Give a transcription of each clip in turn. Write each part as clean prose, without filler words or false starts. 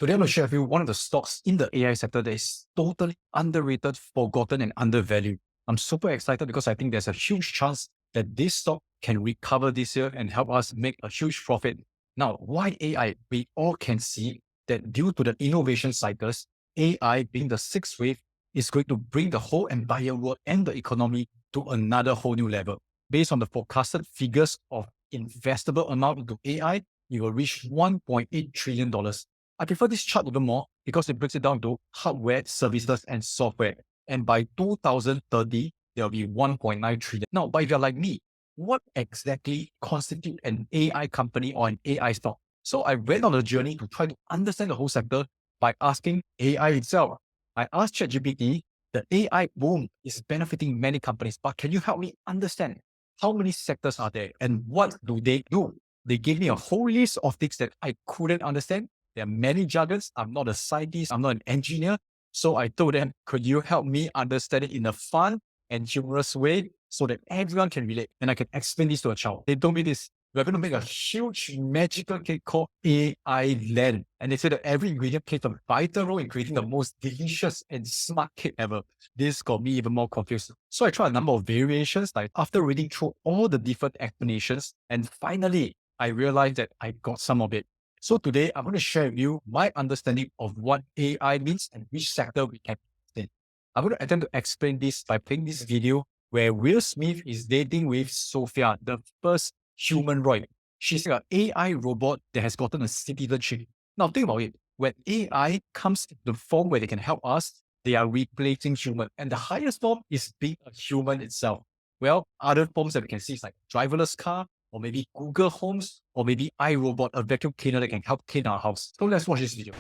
Today, I'm going to share with you one of the stocks in the AI sector that is totally underrated, forgotten, and undervalued. I'm super excited because I think there's a huge chance that this stock can recover this year and help us make a huge profit. Now, why AI? We all can see that due to the innovation cycles, AI being the sixth wave is going to bring the whole entire world and the economy to another whole new level. Based on the forecasted figures of investable amount into AI, it will reach $1.8 trillion. I prefer this chart even more because it breaks it down to hardware, services, and software. And by 2030, there will be 1.9 trillion. Now, but if you're like me, what exactly constitutes an AI company or an AI stock? So I went on a journey to try to understand the whole sector by asking AI itself. I asked Chatgpt, the AI boom is benefiting many companies, but can you help me understand how many sectors are there and what do they do? They gave me a whole list of things that I couldn't understand. There are many jargons. I'm not a scientist. I'm not an engineer. So I told them, could you help me understand it in a fun and humorous way so that everyone can relate and I can explain this to a child? They told me this. We're going to make a huge magical cake called AI Land. And they said that every ingredient plays a vital role in creating the most delicious and smart cake ever. This got me even more confused. So I tried a number of variations, like after reading through all the different explanations, and finally, I realized that I got some of it. So today, I'm going to share with you my understanding of what AI means and which sector we can in. I'm going to attempt to explain this by playing this video where Will Smith is dating with Sophia, the first humanoid. She's an AI robot that has gotten a citizenship. Now think about it. When AI comes in the form where they can help us, they are replacing human. And the highest form is being a human itself. Well, other forms that we can see is like driverless car, or maybe Google Homes, or maybe iRobot, a vacuum cleaner that can help clean our house. So let's watch this video.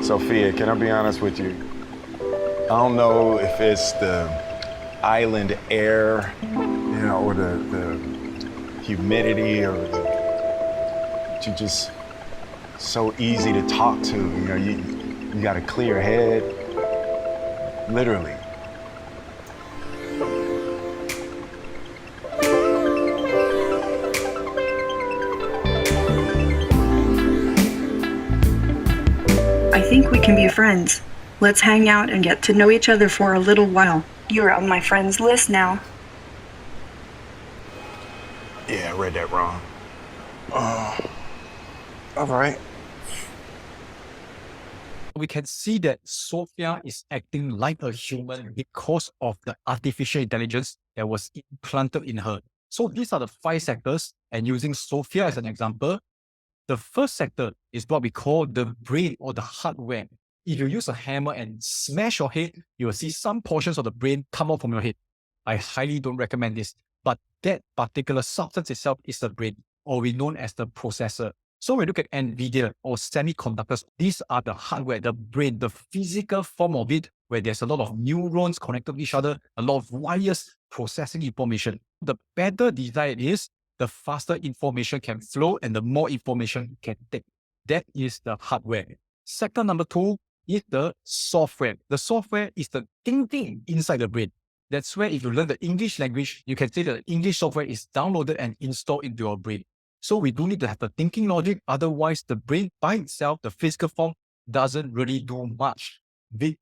Sophia, can I be honest with you? I don't know if it's the island air, or the humidity, or you're just so easy to talk to. You got a clear head, literally. I think we can be friends. Let's hang out and get to know each other for a little while. You're on my friends list now. Yeah, I read that wrong. All right. We can see that Sophia is acting like a human because of the artificial intelligence that was implanted in her. So these are the 5 sectors, and using Sophia as an example, the first sector is what we call the brain or the hardware. If you use a hammer and smash your head, you will see some portions of the brain come out from your head. I highly don't recommend this, but that particular substance itself is the brain, or we known as the processor. So we look at NVIDIA or semiconductors. These are the hardware, the brain, the physical form of it, where there's a lot of neurons connected to each other, a lot of wires processing information. The better design it is, the faster information can flow and the more information you can take. That is the hardware. Sector number 2 is the software. The software is the thinking inside the brain. That's where if you learn the English language, you can say that the English software is downloaded and installed into your brain. So we do need to have the thinking logic. Otherwise, the brain by itself, the physical form, doesn't really do much.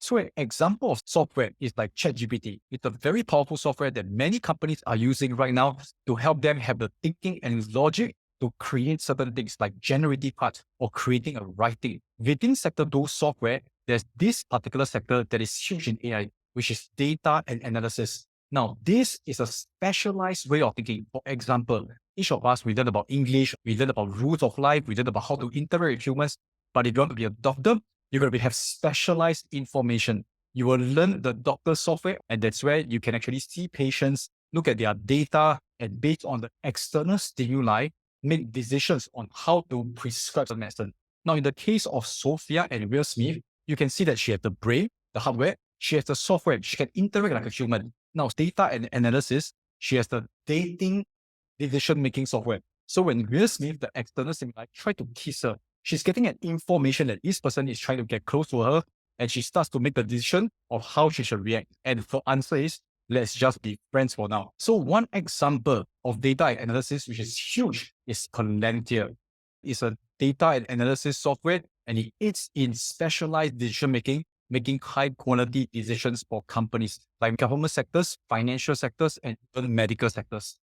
So an example of software is like Chatgpt. It's a very powerful software that many companies are using right now to help them have the thinking and logic to create certain things like generative art or creating a writing. Within sector 2 software, there's this particular sector that is huge in AI, which is data and analysis. Now, this is a specialized way of thinking. For example, each of us, we learn about English, we learn about rules of life, we learn about how to interact with humans. But if you want to be a doctor, you're going to have specialized information. You will learn the doctor software, and that's where you can actually see patients, look at their data, and based on the external stimuli, make decisions on how to prescribe the medicine. Now, in the case of Sophia and Will Smith, you can see that she has the brain, the hardware, she has the software, she can interact like a human. Now, data and analysis, she has the dating decision-making software. So when Will Smith, the external stimuli, try to kiss her, she's getting an information that this person is trying to get close to her, and she starts to make the decision of how she should react. And the answer is, let's just be friends for now. So one example of data analysis, which is huge, is Palantir. It's a data and analysis software and it aids in specialized decision making, making high quality decisions for companies like government sectors, financial sectors, and even medical sectors.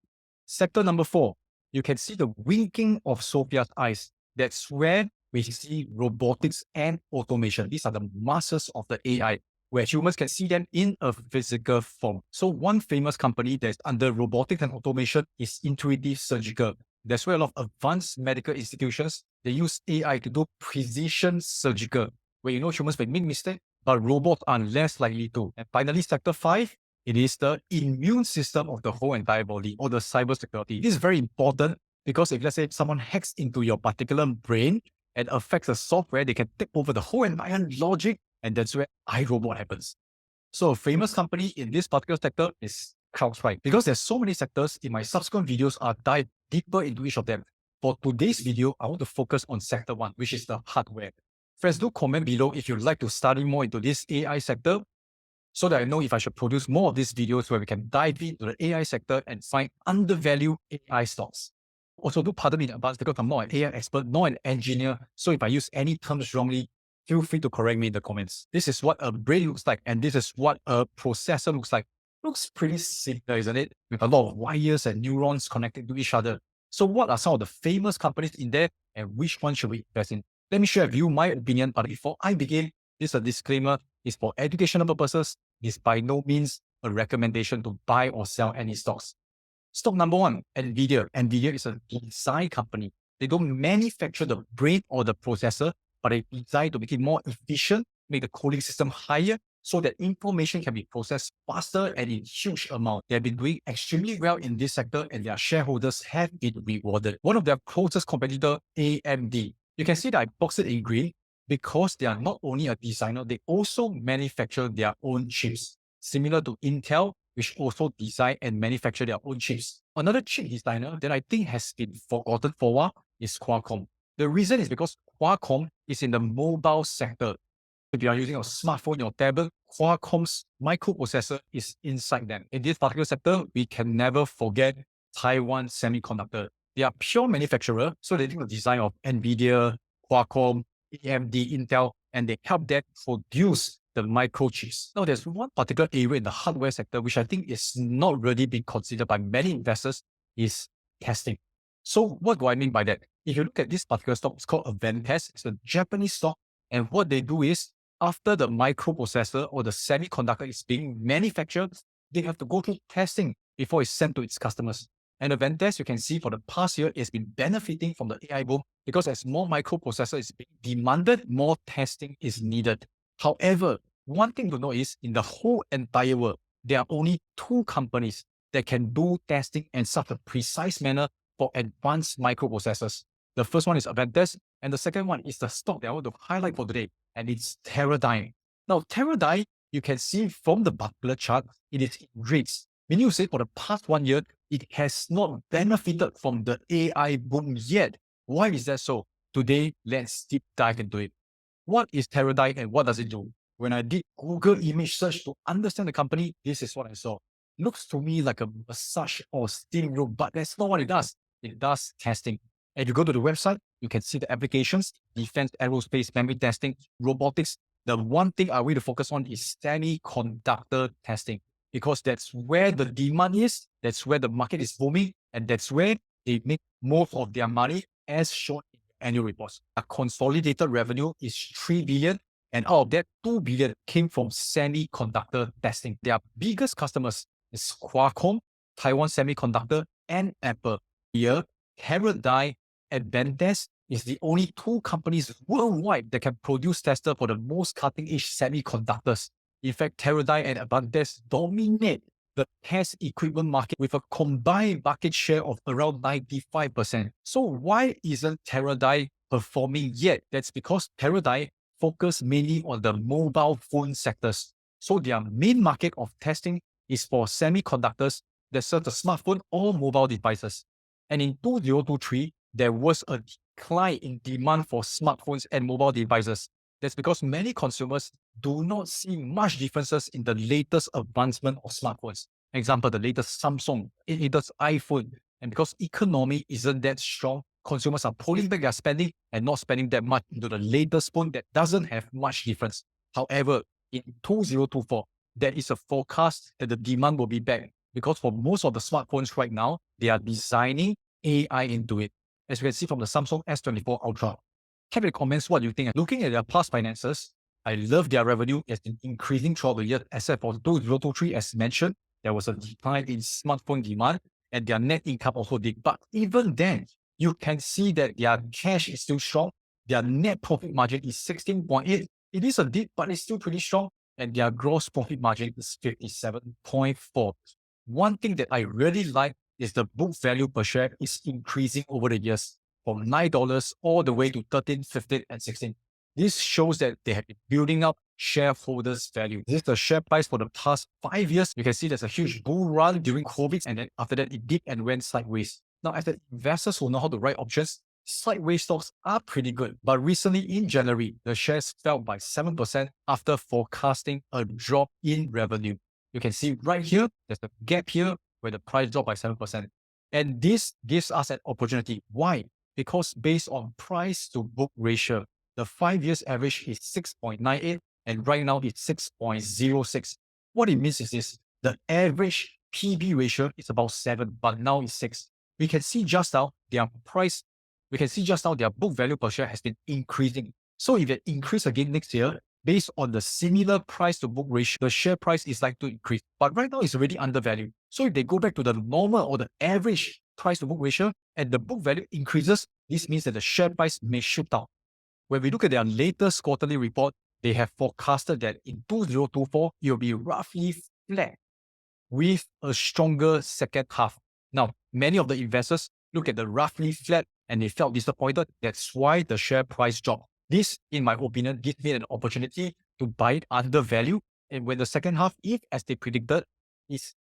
Sector number 4, you can see the winking of Sophia's eyes. That's where we see robotics and automation. These are the masters of the AI, where humans can see them in a physical form. So one famous company that's under robotics and automation is Intuitive Surgical. That's where a lot of advanced medical institutions, they use AI to do precision surgical, where humans may make mistakes, but robots are less likely to. And finally, sector 5, it is the immune system of the whole entire body, or the cybersecurity. This is very important because if, let's say, someone hacks into your particular brain and affects the software, they can take over the whole entire logic, and that's where iRobot happens. So a famous company in this particular sector is Crowdstrike. Because there's so many sectors, in my subsequent videos, I'll dive deeper into each of them. For today's video, I want to focus on sector 1, which is the hardware. Friends, do comment below if you'd like to study more into this AI sector, so that I know if I should produce more of these videos where we can dive into the AI sector and find undervalued AI stocks. Also, do pardon me in advance because I'm not an AI expert, not an engineer. So if I use any terms wrongly, feel free to correct me in the comments. This is what a brain looks like, and this is what a processor looks like. Looks pretty similar, isn't it? With a lot of wires and neurons connected to each other. So what are some of the famous companies in there, and which one should we invest in? Let me share with you my opinion, but before I begin, this is a disclaimer. It's for educational purposes. It's by no means a recommendation to buy or sell any stocks. Stock number 1, Nvidia. Nvidia is a design company. They don't manufacture the brain or the processor, but they design to make it more efficient, make the cooling system higher, so that information can be processed faster and in huge amount. They have been doing extremely well in this sector, and their shareholders have been rewarded. One of their closest competitor, AMD. You can see that I boxed it in green because they are not only a designer, they also manufacture their own chips, similar to Intel, which also design and manufacture their own chips. Another chip designer that I think has been forgotten for a while is Qualcomm. The reason is because Qualcomm is in the mobile sector. If you are using a smartphone, your tablet, Qualcomm's microprocessor is inside them. In this particular sector, we can never forget Taiwan Semiconductor. They are pure manufacturer, so they do the design of Nvidia, Qualcomm, AMD, Intel, and they help them produce the microchips. Now, there's one particular area in the hardware sector which I think is not really being considered by many investors is testing. So what do I mean by that? If you look at this particular stock, it's called Advantest. It's a Japanese stock, and what they do is after the microprocessor or the semiconductor is being manufactured, they have to go through testing before it's sent to its customers. And Advantest, you can see for the past year, it's been benefiting from the AI boom because as more microprocessor is being demanded, more testing is needed. However, one thing to know is in the whole entire world, there are only 2 companies that can do testing in such a precise manner for advanced microprocessors. The first one is Advantest, and the second one is the stock that I want to highlight for today, and it's Teradyne. Now, Teradyne, you can see from the particular chart, it is in rates. Meaning to say for the past 1 year, it has not benefited from the AI boom yet. Why is that so? Today, let's deep dive into it. What is Teradyne and what does it do? When I did Google image search to understand the company, this is what I saw. Looks to me like a massage or steam room, but that's not what it does. It does testing. And if you go to the website, you can see the applications, defense, aerospace, memory testing, robotics. The one thing I want to focus on is semiconductor testing, because that's where the demand is, that's where the market is booming, and that's where they make most of their money as shown in annual reports. A consolidated revenue is 3 billion, and out of that, 2 billion came from semiconductor testing. Their biggest customers is Qualcomm, Taiwan Semiconductor, and Apple. Here, Teradyne, Advantest is the only 2 companies worldwide that can produce tester for the most cutting-edge semiconductors. In fact, Teradyne and Advantest dominate the test equipment market with a combined market share of around 95%. So why isn't Teradyne performing yet? That's because Teradyne focus mainly on the mobile phone sectors. So their main market of testing is for semiconductors that serve the smartphone or mobile devices. And in 2023, there was a decline in demand for smartphones and mobile devices. That's because many consumers do not see much differences in the latest advancement of smartphones. Example, the latest Samsung, latest iPhone. And because economy isn't that strong, consumers are pulling back their spending and not spending that much into the latest phone that doesn't have much difference. However, in 2024, there is a forecast that the demand will be back because for most of the smartphones right now, they are designing AI into it. As you can see from the Samsung S24 Ultra. Type in the comments what you think. Looking at their past finances, I love their revenue. It's been increasing throughout the year, except for 2023, as mentioned, there was a decline in smartphone demand and their net income also did. But even then, you can see that their cash is still strong. Their net profit margin is 16.8. It is a dip, but it's still pretty strong. And their gross profit margin is 57.4. One thing that I really like is the book value per share is increasing over the years from $9 all the way to 13, 15, and 16. This shows that they have been building up shareholders' value. This is the share price for the past 5 years. You can see there's a huge bull run during COVID, and then after that, it dipped and went sideways. Now, as the investors who know how to write options, sideways stocks are pretty good. But recently in January, the shares fell by 7% after forecasting a drop in revenue. You can see right here, there's a gap here where the price dropped by 7%. And this gives us an opportunity. Why? Because based on price to book ratio, the 5 years average is 6.98 and right now it's 6.06. What it means is this, the average PB ratio is about 7, but now it's 6. We can see just now their book value per share has been increasing. So if it increases again next year, based on the similar price to book ratio, the share price is likely to increase. But right now it's already undervalued. So if they go back to the normal or the average price to book ratio and the book value increases, this means that the share price may shoot down. When we look at their latest quarterly report, they have forecasted that in 2024, it will be roughly flat with a stronger second half. Now, many of the investors look at the roughly flat and they felt disappointed. That's why the share price dropped. This, in my opinion, gives me an opportunity to buy it under value. And when the second half, if as they predicted, is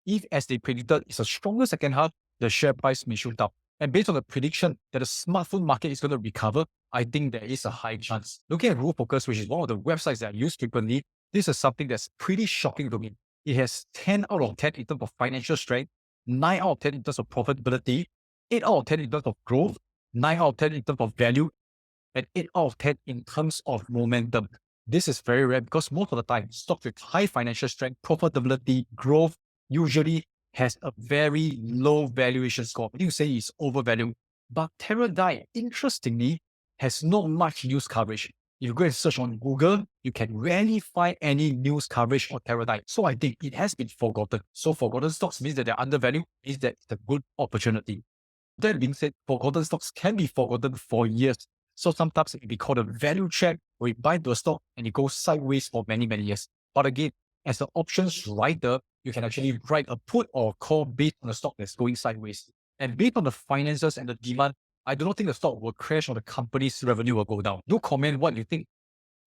a stronger second half, the share price may shoot up. And based on the prediction that the smartphone market is going to recover, I think there is a high chance. Looking at RoboFocus, which is one of the websites that I use frequently, this is something that's pretty shocking to me. It has 10 out of 10 in terms of financial strength, 9 out of 10 in terms of profitability, 8 out of 10 in terms of growth, 9 out of 10 in terms of value, and 8 out of 10 in terms of momentum. This is very rare because most of the time, stocks with high financial strength, profitability, growth usually has a very low valuation score. You say it's overvalued. But Teradyne, interestingly, has not much news coverage. If you go and search on Google, you can rarely find any news coverage on Teradyne. So I think it has been forgotten. So forgotten stocks means that they're undervalued, means that it's a good opportunity. That being said, forgotten stocks can be forgotten for years. So sometimes it can be called a value check, where you buy the stock and it goes sideways for many, many years. But again, as an options writer, you can actually write a put or a call based on the stock that's going sideways. And based on the finances and the demand, I do not think the stock will crash or the company's revenue will go down. Do comment what you think.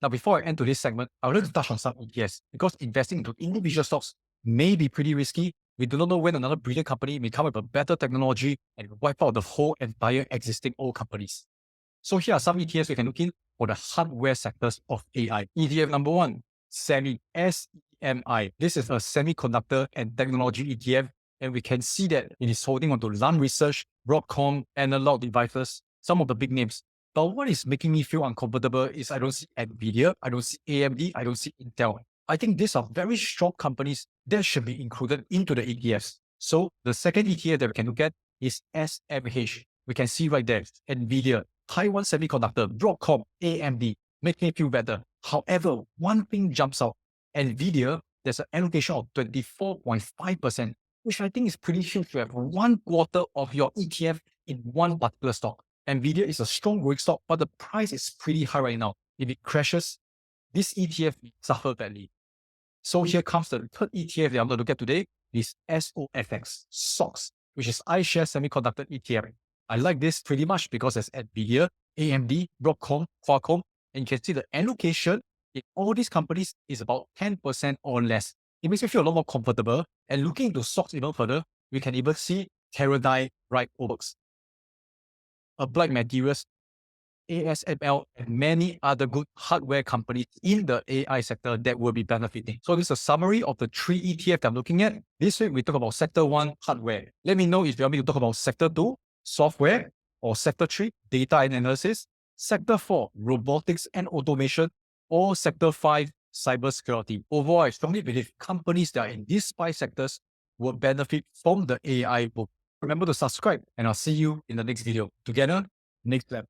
Now, before I end to this segment, I would like to touch on some ETFs because investing into individual stocks may be pretty risky. We do not know when another brilliant company may come with a better technology and wipe out the whole entire existing old companies. So here are some ETFs we can look in for the hardware sectors of AI. ETF number 1, SEMI, SEMI. This is a semiconductor and technology ETF, and we can see that it is holding on to Lam Research, Broadcom, Analog Devices, some of the big names. But what is making me feel uncomfortable is I don't see Nvidia, I don't see AMD, I don't see Intel. I think these are very strong companies that should be included into the ETFs. So the second ETF that we can look at is SMH. We can see right there, Nvidia, Taiwan Semiconductor, Broadcom, AMD, make me feel better. However, one thing jumps out. Nvidia, there's an allocation of 24.5%, which I think is pretty huge to have 1/4 of your ETF in one particular stock. Nvidia is a strong growing stock, but the price is pretty high right now. If it crashes, this ETF will suffer badly. So here comes the third ETF that I'm going to look at today, is SOFX, SOX, which is iShares Semiconductor ETF. I like this pretty much because there's Nvidia, AMD, Broadcom, Qualcomm, and you can see the allocation in all these companies is about 10% or less. It makes me feel a lot more comfortable. And looking into stocks even further, we can even see Teradyne, Robotics, Applied Materials, ASML, and many other good hardware companies in the AI sector that will be benefiting. So this is a summary of the 3 ETF that I'm looking at. This week, we talk about Sector 1, hardware. Let me know if you want me to talk about Sector 2, software, or Sector 3, Data and Analysis, Sector 4, Robotics and Automation, or Sector 5, Cybersecurity. Overall, I strongly believe companies that are in these 5 sectors will benefit from the AI boom. Remember to subscribe, and I'll see you in the next video. Together, next lab.